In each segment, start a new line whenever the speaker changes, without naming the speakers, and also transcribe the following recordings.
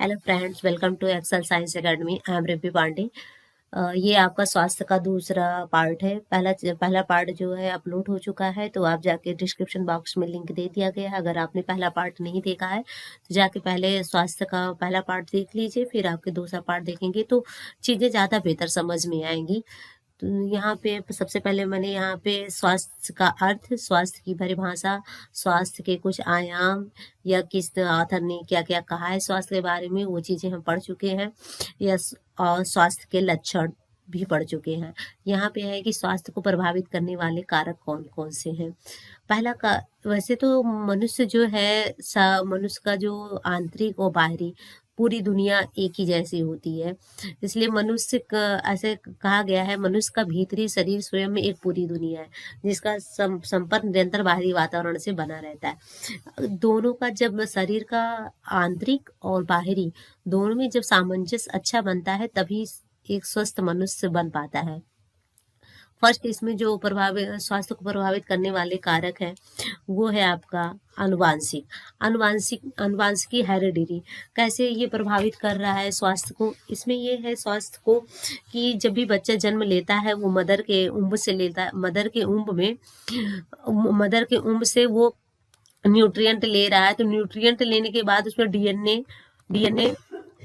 Hello friends, welcome to Excel Science Academy. I am Rimpi Pandey. ये आपका स्वास्थ्य का दूसरा पार्ट है। पहला पार्ट जो है अपलोड हो चुका है, तो आप जाके डिस्क्रिप्शन बॉक्स में लिंक दे दिया गया है। अगर आपने पहला पार्ट नहीं देखा है तो जाके पहले स्वास्थ्य का पहला पार्ट देख लीजिए, फिर आपके दूसरा पार्ट देखेंगे तो चीज़ें ज़्यादा बेहतर समझ में आएंगी। तो यहाँ पे सबसे पहले मैंने यहाँ पे स्वास्थ्य का अर्थ, स्वास्थ्य की परिभाषा, स्वास्थ्य के कुछ आयाम या किस ऑथर ने क्या क्या कहा है स्वास्थ्य के बारे में, वो चीज़ें हम पढ़ चुके हैं। और स्वास्थ्य के लक्षण भी पढ़ चुके हैं। यहाँ पे है कि स्वास्थ्य को प्रभावित करने वाले कारक कौन कौन से हैं। पहला का वैसे तो मनुष्य जो है मनुष्य का जो आंतरिक और बाहरी पूरी दुनिया एक ही जैसी होती है। इसलिए ऐसे कहा गया है, मनुष्य का भीतरी शरीर स्वयं में एक पूरी दुनिया है जिसका संपर्क निरंतर बाहरी वातावरण से बना रहता है। दोनों का जब शरीर का आंतरिक और बाहरी दोनों में जब सामंजस्य अच्छा बनता है तभी एक स्वस्थ मनुष्य बन पाता है। फर्स्ट इसमें जो स्वास्थ्य को प्रभावित करने वाले कारक हैं वो है आपका अनुवांशिकी हेरिडिटी। कैसे ये प्रभावित कर रहा है स्वास्थ्य को? इसमें ये है स्वास्थ्य को कि जब भी बच्चा जन्म लेता है वो मदर के उम्ब से लेता है, मदर के उम्ब से वो न्यूट्रिएंट ले रहा है। तो न्यूट्रिएंट लेने के बाद उसमें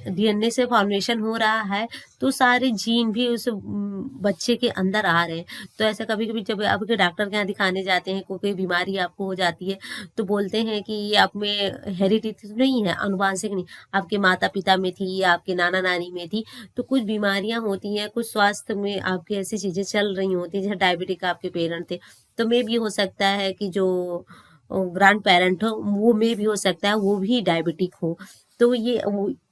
डीएनए से फॉर्मेशन हो रहा है, तो सारे जीन भी उस बच्चे के अंदर आ रहे हैं। तो ऐसा कभी कभी जब आपके डॉक्टर के यहाँ दिखाने जाते हैं, कोई बीमारी आपको हो जाती है तो बोलते हैं कि ये आप में हेरिडिटी नहीं है, अनुवांशिक नहीं, आपके माता पिता में थी या आपके नाना नानी में थी। तो कुछ बीमारियां होती हैं, कुछ स्वास्थ्य में आपकी ऐसी चीजें चल रही होती हैं, जैसे डायबिटिक आपके पेरेंट थे, तो मे भी हो सकता है कि जो ग्रैंड पेरेंट हो वो में भी हो सकता है वो भी डायबिटिक हो। तो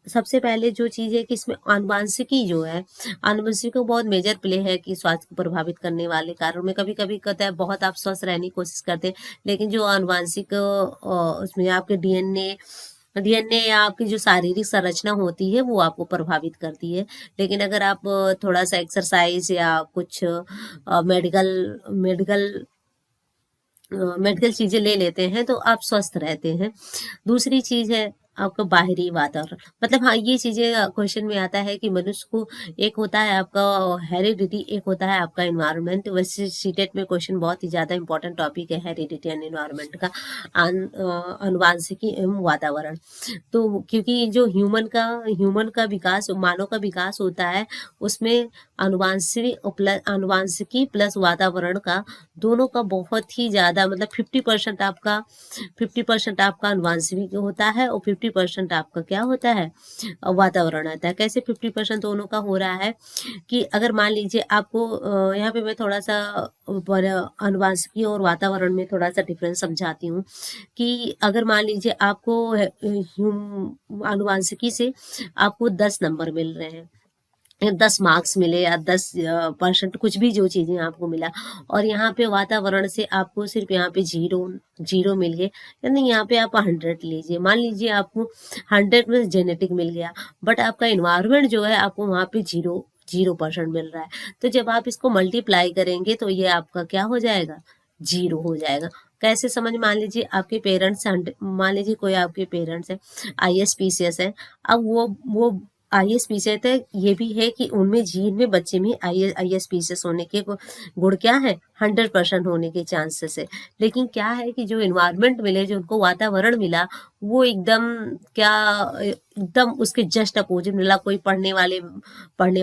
सबसे पहले जो चीज़ है कि इसमें आनुवंशिकी जो है, आनुवंशिकी को बहुत मेजर प्ले है कि स्वास्थ्य को प्रभावित करने वाले कारणों में। कभी कभी कहता है बहुत आप स्वस्थ रहने की कोशिश करते हैं, लेकिन जो आनुवंशिक उसमें आपके डीएनए या आपकी जो शारीरिक संरचना होती है वो आपको प्रभावित करती है। लेकिन अगर आप थोड़ा सा एक्सरसाइज या कुछ मेडिकल मेडिकल मेडिकल चीजें ले लेते हैं तो आप स्वस्थ रहते हैं। दूसरी चीज है आपका बाहरी वातावरण। मतलब हाँ, ये चीजें क्वेश्चन में आता है कि मनुष्य को एक होता है आपका हेरिडिटी, एक होता है आपका इन्वायरमेंट। वैसे सीटेट में क्वेश्चन बहुत ही ज्यादा इंपॉर्टेंट टॉपिक है हेरिडिटी एंड इन्वायरमेंट का, अनुवांशिकी एवं वातावरण। तो क्योंकि जो ह्यूमन का विकास, मानव का विकास होता है, उसमें अनुवांशिकी प्लस वातावरण का दोनों का बहुत ही ज्यादा, मतलब 50% आपका अनुवांशिक होता है और 50% आपका क्या होता है, वातावरण आता है। कैसे 50% दोनों का हो रहा है कि अगर मान लीजिए आपको यहाँ पे मैं थोड़ा सा अनुवांशिकी और वातावरण में थोड़ा सा डिफरेंस समझाती हूँ कि अगर मान लीजिए आपको अनुवांशिकी से आपको 10 नंबर मिल रहे हैं, 10 मार्क्स मिले या 10% कुछ भी जो चीजें आपको मिला, और यहाँ पे वातावरण से आपको सिर्फ यहाँ पे जीरो मिल गए, यानी यहाँ पे आप 100 लीजिए। मान लीजिए आपको 100 में जेनेटिक मिल गया, बट आपका इन्वायरमेंट जो है आपको वहाँ पे 0% मिल रहा है। तो जब आप इसको मल्टीप्लाई करेंगे तो ये आपका क्या हो जाएगा, 0 हो जाएगा। कैसे समझ, मान लीजिए आपके पेरेंट्स, मान लीजिए कोई आपके पेरेंट्स है ISPCS है। अब वो ISPCS है, ये भी है कि उनमें जीन में बच्चे में ISPCS होने के गुण क्या है, 100% होने के चांसेस है। लेकिन क्या है कि जो इन्वायरमेंट मिले, जो उनको वातावरण मिला, वो एकदम उसके जस्ट अपोजिट मिला। कोई पढ़ने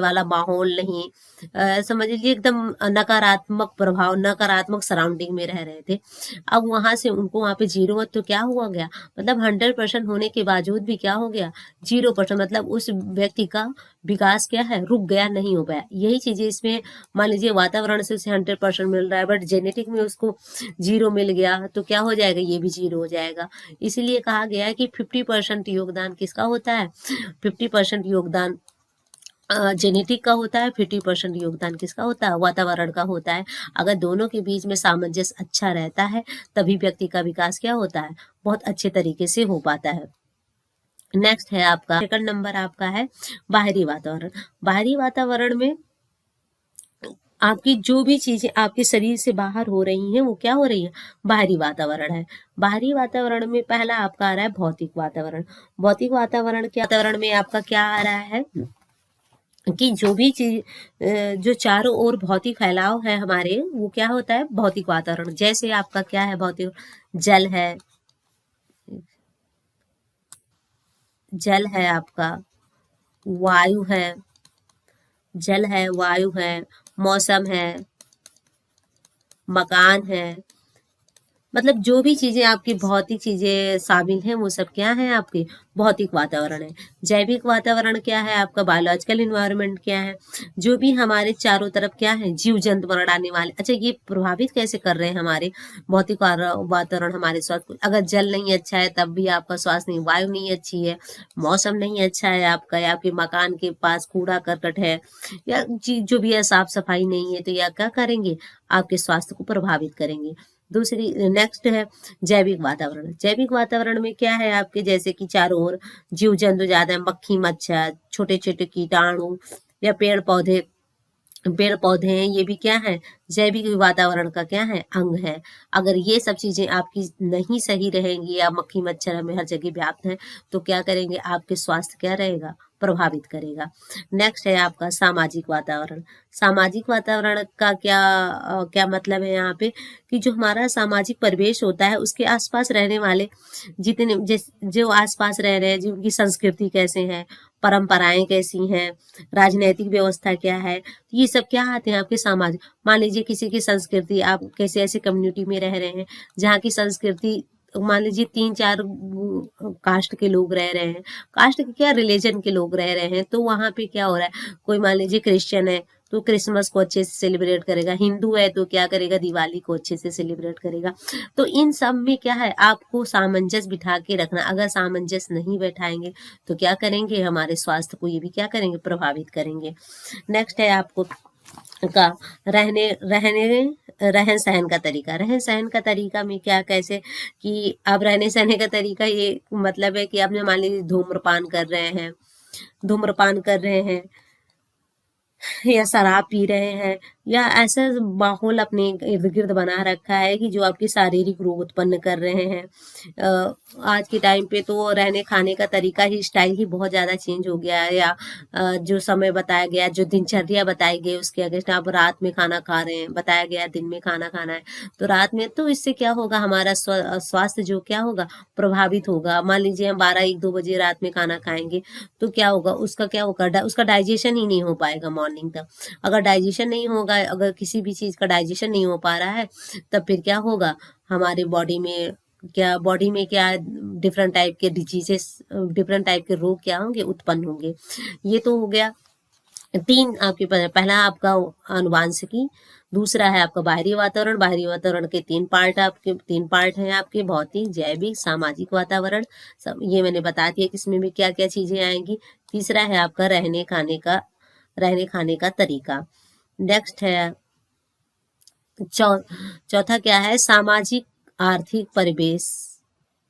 वाला माहौल नहीं, समझ लीजिए एकदम नकारात्मक प्रभाव, नकारात्मक सराउंडिंग में रह रहे थे। अब वहां से उनको वहां पे 0, तो क्या हुआ गया, मतलब 100% होने के बावजूद भी क्या हो गया, 0%। मतलब उस व्यक्ति का विकास क्या है, रुक गया, नहीं हो पाया। यही चीजें इसमें, मान लीजिए वातावरण से उसे 100% मिल रहा है, बट जेनेटिक में उसको 0 मिल गया, तो क्या हो जाएगा, ये भी 0 हो जाएगा। इसीलिए कहा गया है कि 50% योगदान किसका होता है, 50% योगदान जेनेटिक का होता है, 50% योगदान किसका होता है, वातावरण का होता है। अगर दोनों के बीच में सामंजस्य अच्छा रहता है तभी व्यक्ति का विकास क्या होता है, बहुत अच्छे तरीके से हो पाता है। नेक्स्ट है आपका सेकंड नंबर आपका है बाहरी वातावरण। बाहरी वातावरण में आपकी जो भी चीजें आपके शरीर से बाहर हो रही हैं वो क्या हो रही है, बाहरी वातावरण है। बाहरी वातावरण में पहला आपका आ रहा है भौतिक वातावरण। भौतिक वातावरण के वातावरण में आपका क्या आ रहा है कि जो भी चीज जो चारों ओर भौतिक फैलाव है हमारे, वो क्या होता है, भौतिक वातावरण। जैसे आपका क्या है भौतिक, जल है, जल है आपका, वायु है, जल है, वायु है, मौसम है, मकान है, मतलब जो भी चीजें आपकी भौतिक चीजें शामिल हैं वो सब क्या है, आपके भौतिक वातावरण है। जैविक वातावरण क्या है आपका, बायोलॉजिकल इन्वायरमेंट क्या है, जो भी हमारे चारों तरफ क्या है, जीव जंतु मरने वाले। अच्छा, ये प्रभावित कैसे कर रहे हैं हमारे भौतिक वातावरण हमारे स्वास्थ्य को। अगर जल नहीं अच्छा है तब भी आपका स्वास्थ्य नहीं, वायु नहीं अच्छी है, मौसम नहीं अच्छा है आपका, या आपके मकान के पास कूड़ा करकट है, या जो भी है साफ सफाई नहीं है, तो या क्या करेंगे, आपके स्वास्थ्य को प्रभावित करेंगे। दूसरी नेक्स्ट है जैविक वातावरण। जैविक वातावरण में क्या है आपके, जैसे कि चारों ओर जीव जंतु ज्यादा है, मक्खी मच्छर, छोटे छोटे कीटाणु, या पेड़ पौधे हैं, ये भी क्या है, जैविक वातावरण का क्या है, अंग है। अगर ये सब चीजें आपकी नहीं सही रहेंगी, या मक्खी मच्छर हमें हर जगह व्याप्त है, तो क्या करेंगे, आपके स्वास्थ्य क्या रहेगा, प्रभावित करेगा। नेक्स्ट है आपका सामाजिक वातावरण। सामाजिक वातावरण का क्या मतलब है यहाँ पे, कि जो हमारा सामाजिक परिवेश होता है उसके आसपास रहने वाले जितने जो आसपास रह रहे हैं, जिनकी संस्कृति कैसे है, परंपराएं कैसी हैं, राजनैतिक व्यवस्था क्या है, ये सब क्या आते हैं आपके सामाजिक। मान लीजिए किसी की संस्कृति, आप कैसे ऐसे कम्युनिटी में रह रहे हैं जहाँ की संस्कृति, मान लीजिए 3-4 कास्ट के लोग रह रहे हैं, कास्ट के क्या, रिलीजन के लोग रह रहे हैं, तो वहां पे क्या हो रहा है, कोई मान लीजिए क्रिश्चियन है तो क्रिसमस को अच्छे से सेलिब्रेट करेगा, हिंदू है तो क्या करेगा, दिवाली को अच्छे से सेलिब्रेट करेगा। तो इन सब में क्या है, आपको सामंजस्य बिठा के रखना। अगर सामंजस्य नहीं बैठाएंगे तो क्या करेंगे, हमारे स्वास्थ्य को ये भी क्या करेंगे, प्रभावित करेंगे। नेक्स्ट है आपको का रहने रहने रहन सहन का तरीका। रहन सहन का तरीका में क्या, कैसे कि अब रहने सहने का तरीका ये मतलब है कि आपने मान लीजिए धूम्रपान कर रहे हैं, या शराब पी रहे हैं, या ऐसा माहौल अपने इर्द गिर्द बना रखा है कि जो आपके शारीरिक रोग उत्पन्न कर रहे हैं। आज के टाइम पे तो रहने खाने का तरीका ही, स्टाइल ही बहुत ज़्यादा चेंज हो गया है, या जो समय बताया गया, जो दिनचर्या बताई गई उसके अगेंस्ट आप रात में खाना खा रहे हैं, बताया गया दिन में खाना खाना है, तो रात में, तो इससे क्या होगा, हमारा स्वास्थ्य जो क्या होगा, प्रभावित होगा। मान लीजिए हम 12-1-2 बजे रात में खाना खाएंगे, तो क्या होगा, उसका क्या होगा, उसका डाइजेशन ही नहीं हो पाएगा मॉर्निंग तक। अगर डाइजेशन नहीं होगा, अगर किसी भी चीज़ का डाइजेशन नहीं हो पा रहा है, तब फिर क्या होगा, हमारे बॉडी में क्या डिफरेंट टाइप के डिजीजेस, डिफरेंट टाइप के रोग क्या होंगे, उत्पन्न होंगे। ये तो हो गया 3 आपके, पहला आपका आनुवांशिकी, दूसरा है आपका बाहरी वातावरण। बाहरी वातावरण के 3 पार्ट हैं आपके, भौतिक, जैविक, सामाजिक वातावरण। सब ये मैंने बता दिया कि इसमें भी क्या क्या चीजें आएंगी। तीसरा है आपका रहने खाने का तरीका। नेक्स्ट है चौथा क्या है, सामाजिक आर्थिक परिवेश,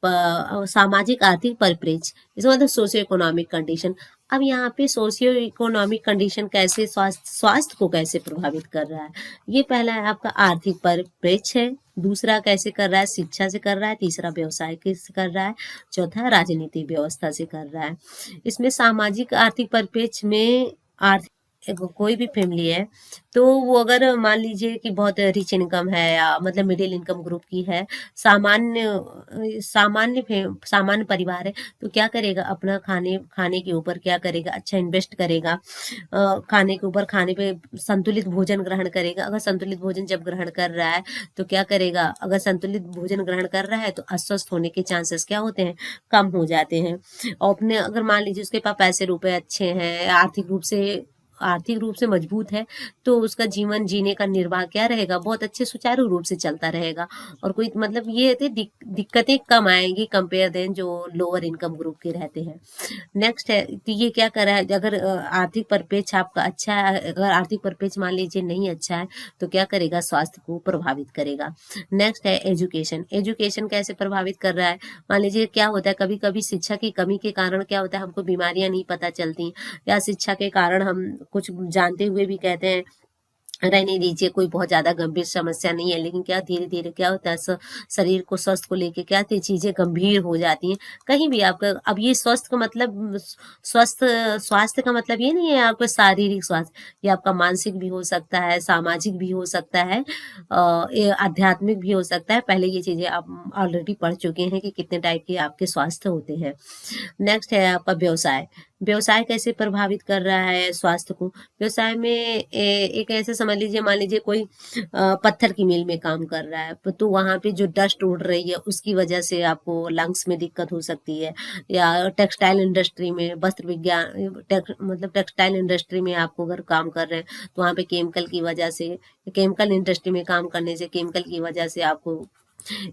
सामाजिक आर्थिक परिप्रेक्ष्य, इसका मतलब सोशियो इकोनॉमिक कंडीशन। अब यहाँ पे सोशियो इकोनॉमिक कंडीशन कैसे स्वास्थ्य को कैसे प्रभावित कर रहा है, ये पहला है आपका आर्थिक परिप्रेक्ष्य है, दूसरा कैसे कर रहा है, शिक्षा से कर रहा है, तीसरा व्यवसाय से कर रहा है, चौथा राजनीतिक व्यवस्था से कर रहा है। इसमें सामाजिक आर्थिक परिप्रेक्ष्य में आर्थिक कोई भी फैमिली है, तो वो अगर मान लीजिए कि बहुत रिच इनकम है, या मतलब मिडिल इनकम ग्रुप की है, सामान्य परिवार है, तो क्या करेगा, अपना खाने खाने के ऊपर क्या करेगा, अच्छा इन्वेस्ट करेगा, खाने के ऊपर, खाने पे संतुलित भोजन ग्रहण करेगा। अगर संतुलित भोजन जब ग्रहण कर रहा है तो क्या करेगा, अगर संतुलित भोजन ग्रहण कर रहा है तो अस्वस्थ होने के चांसेस क्या होते हैं, कम हो जाते हैं। और अपने अगर मान लीजिए उसके पास पैसे रुपए अच्छे हैं, आर्थिक रूप से मजबूत है, तो उसका जीवन जीने का निर्वाह क्या रहेगा, बहुत अच्छे सुचारू रूप से चलता रहेगा, और कोई मतलब ये दिक्कतें कम आएंगी कंपेयर देन जो लोअर इनकम ग्रुप के रहते हैं। नेक्स्ट है, तो ये क्या कर रहा है, अगर आर्थिक परिप्रेक्ष्य आपका अच्छा है, अगर आर्थिक परिप्रेक्ष्य मान लीजिए नहीं अच्छा है, तो क्या करेगा, स्वास्थ्य को प्रभावित करेगा। नेक्स्ट है एजुकेशन। एजुकेशन कैसे प्रभावित कर रहा है, मान लीजिए क्या होता है, कभी कभी शिक्षा की कमी के कारण क्या होता है, हमको बीमारियां नहीं पता चलती, या शिक्षा के कारण हम कुछ जानते हुए भी कहते हैं रहने दीजिए, कोई बहुत ज़्यादा गंभीर समस्या नहीं है, लेकिन क्या धीरे-धीरे क्या होता है शरीर को स्वस्थ को लेके क्या होती है चीज़ें गंभीर हो जाती हैं। कहीं भी आपका अब ये स्वस्थ का मतलब स्वस्थ स्वास्थ्य का मतलब ये नहीं है आपका शारीरिक स्वास्थ्य, ये आपका मानसिक भी हो सकता है, सामाजिक भी हो सकता है ये आध्यात्मिक भी हो सकता है। पहले ये चीज़ें आप ऑलरेडी पढ़ चुके हैं कि कितने टाइप के आपके स्वास्थ्य होते हैं। नेक्स्ट है आपका व्यवसाय। व्यवसाय कैसे प्रभावित कर रहा है स्वास्थ्य को? व्यवसाय में एक ऐसे समझ लीजिए मान लीजिए कोई पत्थर की मिल में काम कर रहा है तो वहाँ पे जो डस्ट उड़ रही है उसकी वजह से आपको लंग्स में दिक्कत हो सकती है या टेक्सटाइल इंडस्ट्री में वस्त्र विज्ञान मतलब टेक्सटाइल इंडस्ट्री में आपको अगर काम कर रहे हैं तो वहाँ पे केमिकल की वजह से केमिकल इंडस्ट्री में काम करने से केमिकल की वजह से आपको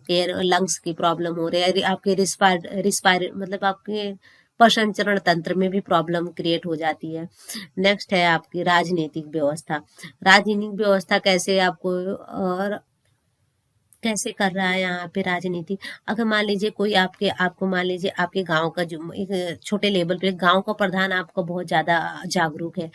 एयर लंग्स की प्रॉब्लम हो रही है आपके रिस्पायर मतलब आपके श्वसन चरण तंत्र में भी प्रॉब्लम क्रिएट हो जाती है। नेक्स्ट है आपकी राजनीतिक व्यवस्था। राजनीतिक व्यवस्था कैसे आपको और कैसे कर रहा है यहाँ पे राजनीति। अगर मान लीजिए कोई आपको मान लीजिए आपके गांव का जो एक छोटे लेवल पे गांव का प्रधान आपका बहुत ज्यादा जागरूक है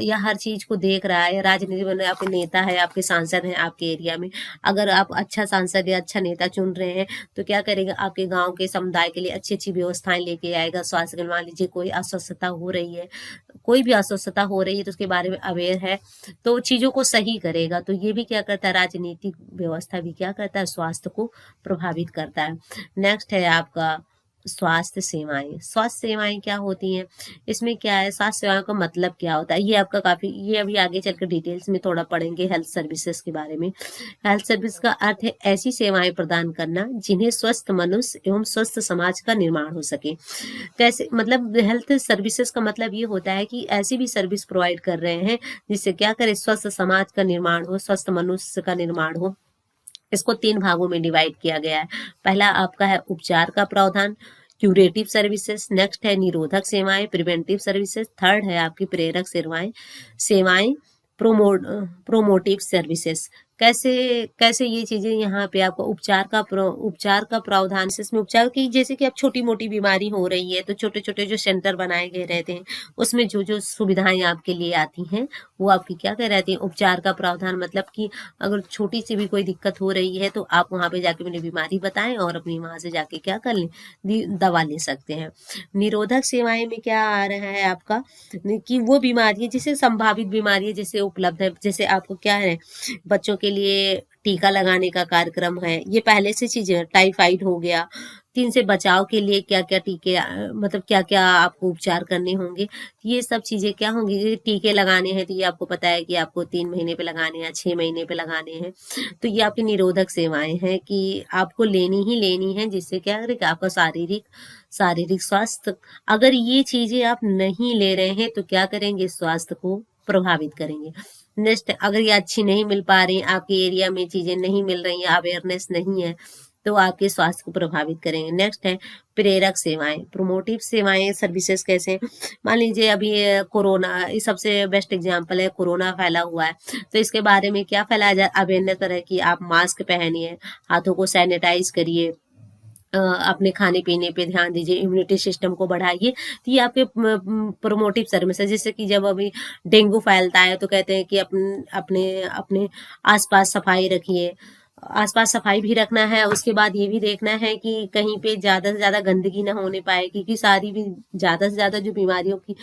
या हर चीज को देख रहा है राजनीति में आपके नेता है आपके सांसद हैं आपके एरिया में अगर आप अच्छा सांसद या अच्छा नेता चुन रहे हैं तो क्या करेगा आपके गाँव के समुदाय के लिए अच्छी अच्छी व्यवस्थाएं लेके आएगा। स्वास्थ्य के मान लीजिए कोई अस्वस्थता हो रही है कोई भी अस्वस्थता हो रही है तो उसके बारे में अवेयर है तो चीजों को सही करेगा। तो ये भी क्या करता है राजनीतिक व्यवस्था भी क्या करता है स्वास्थ्य को प्रभावित करता है। नेक्स्ट है आपका स्वास्थ्य सेवाएं। स्वास्थ्य सेवाएं क्या होती हैं इसमें क्या है स्वास्थ्य सेवाओं का मतलब क्या होता है ये आपका काफी ये अभी आगे चलकर डिटेल्स में थोड़ा पढ़ेंगे हेल्थ सर्विसेज के बारे में। हेल्थ सर्विस का अर्थ है ऐसी सेवाएं प्रदान करना जिन्हें स्वस्थ मनुष्य एवं स्वस्थ समाज का निर्माण हो सके। कैसे मतलब हेल्थ सर्विसेज का मतलब ये होता है कि ऐसी भी सर्विस प्रोवाइड कर रहे हैं जिससे क्या करे स्वस्थ समाज का निर्माण हो स्वस्थ मनुष्य का निर्माण हो। इसको 3 भागों में डिवाइड किया गया है। पहला आपका है उपचार का प्रावधान क्यूरेटिव सर्विसेज। नेक्स्ट है निरोधक सेवाएं प्रिवेंटिव सर्विसेज। थर्ड है आपकी प्रेरक सेवाएं सेवाएं प्रोमोटिव सर्विसेज। कैसे कैसे ये चीजें यहाँ पे आपको उपचार का प्रावधान इसमें उपचार की जैसे कि अब छोटी मोटी बीमारी हो रही है तो छोटे छोटे जो सेंटर बनाए गए रहते हैं उसमें जो जो सुविधाएं आपके लिए आती हैं वो आपकी क्या कह रहती है उपचार का प्रावधान मतलब कि अगर छोटी सी भी कोई दिक्कत हो रही है तो आप वहां पे जाके अपनी बीमारी बताएं और अपनी वहां से जाके क्या कर लें दवा ले सकते हैं। निरोधक सेवाएं में क्या आ रहा है आपका कि वो बीमारी जैसे संभावित बीमारी जैसे उपलब्ध है जैसे आपको क्या है बच्चों के लिए टीका लगाने का कार्यक्रम है ये पहले से चीजें टाइफाइड हो गया तीन से बचाव के लिए क्या क्या टीके मतलब क्या क्या आपको उपचार करने होंगे ये सब चीजें क्या होंगी टीके लगाने हैं तो ये आपको पता है कि आपको 3 महीने पे लगाने हैं 6 महीने पे लगाने हैं तो ये आपकी निरोधक सेवाएं हैं कि आपको लेनी है जिससे क्या करेगा आपका शारीरिक स्वास्थ्य। अगर ये चीजें आप नहीं ले रहे हैं तो क्या करेंगे स्वास्थ्य को प्रभावित करेंगे। नेक्स्ट अगर ये अच्छी नहीं मिल पा रही आपके एरिया में चीजें नहीं मिल रही है अवेयरनेस नहीं है तो आपके स्वास्थ्य को प्रभावित करेंगे। नेक्स्ट है प्रेरक सेवाएं प्रोमोटिव सेवाएं सर्विसेज कैसे मान लीजिए अभी कोरोना ये सबसे बेस्ट एग्जांपल है कोरोना फैला हुआ है तो इसके बारे में क्या फैलाया जाए अवेयरनेस तरह की आप मास्क पहनिए हाथों को सैनिटाइज करिए अपने खाने पीने पे ध्यान दीजिए इम्यूनिटी सिस्टम को बढ़ाइए तो ये आपके प्रोमोटिव सर्विस है। जैसे कि जब अभी डेंगू फैलता है तो कहते हैं कि अपने अपने आसपास सफाई रखिए आसपास सफाई भी रखना है उसके बाद ये भी देखना है कि कहीं पे ज्यादा से ज्यादा गंदगी ना होने पाए क्योंकि सारी भी ज्यादा से ज्यादा जो बीमारियों की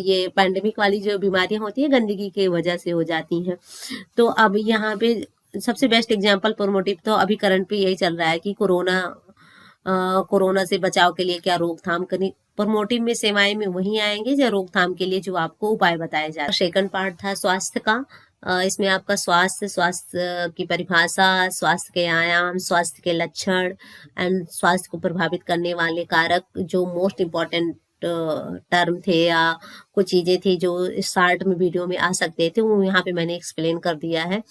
ये पैंडेमिक वाली जो बीमारियां होती है गंदगी की वजह से हो जाती हैं। तो अब यहाँ पे सबसे बेस्ट एग्जाम्पल प्रोमोटिव तो अभी करंट पे यही चल रहा है कि कोरोना से बचाव के लिए क्या रोकथाम करनी प्रोमोटिव में सेवाएं में वही आएंगे जो रोकथाम के लिए जो आपको उपाय बताए जाए। सेकंड पार्ट था स्वास्थ्य का इसमें आपका स्वास्थ्य की परिभाषा स्वास्थ्य के आयाम स्वास्थ्य के लक्षण एंड स्वास्थ्य को प्रभावित करने वाले कारक जो मोस्ट इम्पोर्टेंट टर्म थे या कुछ चीजें थी जो शार्ट में वीडियो में आ सकते थे वो यहाँ पे मैंने एक्सप्लेन कर दिया है।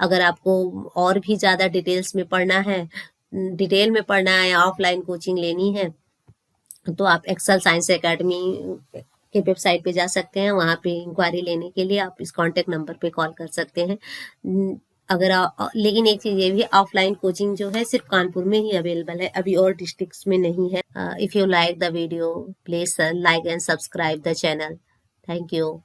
अगर आपको और भी ज्यादा डिटेल्स में पढ़ना है डिटेल में पढ़ना है या ऑफलाइन कोचिंग लेनी है तो आप एक्सेल साइंस एकेडमी के वेबसाइट पे जा सकते हैं वहाँ पे इंक्वायरी लेने के लिए आप इस कांटेक्ट नंबर पे कॉल कर सकते हैं। लेकिन एक चीज ये भी ऑफलाइन कोचिंग जो है सिर्फ कानपुर में ही अवेलेबल है अभी और डिस्ट्रिक्ट्स में नहीं है। If you like the video please like and subscribe the channel. Thank you.